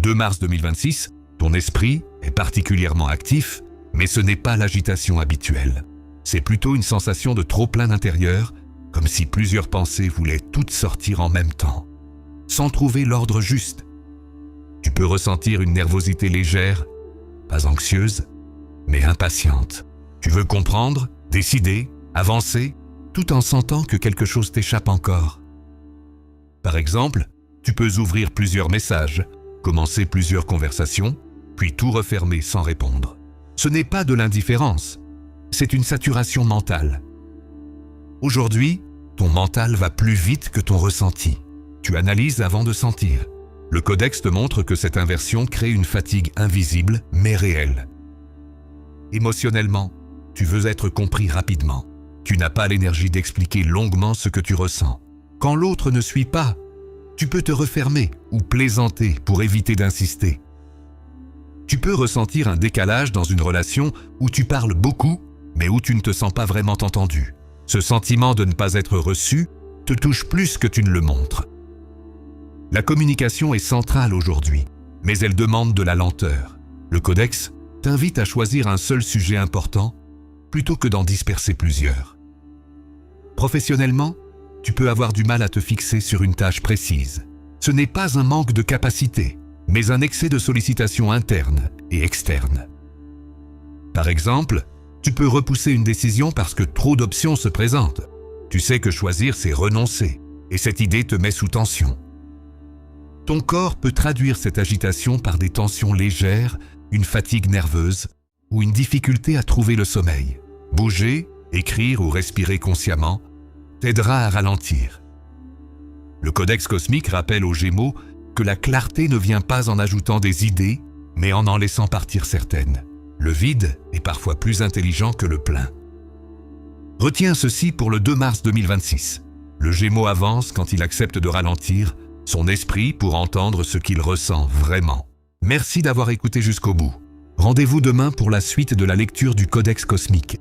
2 mars 2026, ton esprit est particulièrement actif, mais ce n'est pas l'agitation habituelle. C'est plutôt une sensation de trop-plein intérieur, comme si plusieurs pensées voulaient toutes sortir en même temps, sans trouver l'ordre juste. Tu peux ressentir une nervosité légère, pas anxieuse, mais impatiente. Tu veux comprendre, décider, avancer, tout en sentant que quelque chose t'échappe encore. Par exemple, tu peux ouvrir plusieurs messages, commencer plusieurs conversations, puis tout refermer sans répondre. Ce n'est pas de l'indifférence, c'est une saturation mentale. Aujourd'hui, ton mental va plus vite que ton ressenti. Tu analyses avant de sentir. Le codex te montre que cette inversion crée une fatigue invisible mais réelle. Émotionnellement, tu veux être compris rapidement. Tu n'as pas l'énergie d'expliquer longuement ce que tu ressens. Quand l'autre ne suit pas, tu peux te refermer ou plaisanter pour éviter d'insister. Tu peux ressentir un décalage dans une relation où tu parles beaucoup, mais où tu ne te sens pas vraiment entendu. Ce sentiment de ne pas être reçu te touche plus que tu ne le montres. La communication est centrale aujourd'hui, mais elle demande de la lenteur. Le codex t'invite à choisir un seul sujet important plutôt que d'en disperser plusieurs. Professionnellement, tu peux avoir du mal à te fixer sur une tâche précise. Ce n'est pas un manque de capacité, mais un excès de sollicitation interne et externe. Par exemple, tu peux repousser une décision parce que trop d'options se présentent. Tu sais que choisir, c'est renoncer, et cette idée te met sous tension. Ton corps peut traduire cette agitation par des tensions légères, une fatigue nerveuse ou une difficulté à trouver le sommeil. Bouger, écrire ou respirer consciemment t'aidera à ralentir. Le codex cosmique rappelle aux Gémeaux que la clarté ne vient pas en ajoutant des idées, mais en laissant partir certaines. Le vide est parfois plus intelligent que le plein. Retiens ceci pour le 2 mars 2026. Le Gémeaux avance quand il accepte de ralentir son esprit pour entendre ce qu'il ressent vraiment. Merci d'avoir écouté jusqu'au bout. Rendez-vous demain pour la suite de la lecture du Codex cosmique.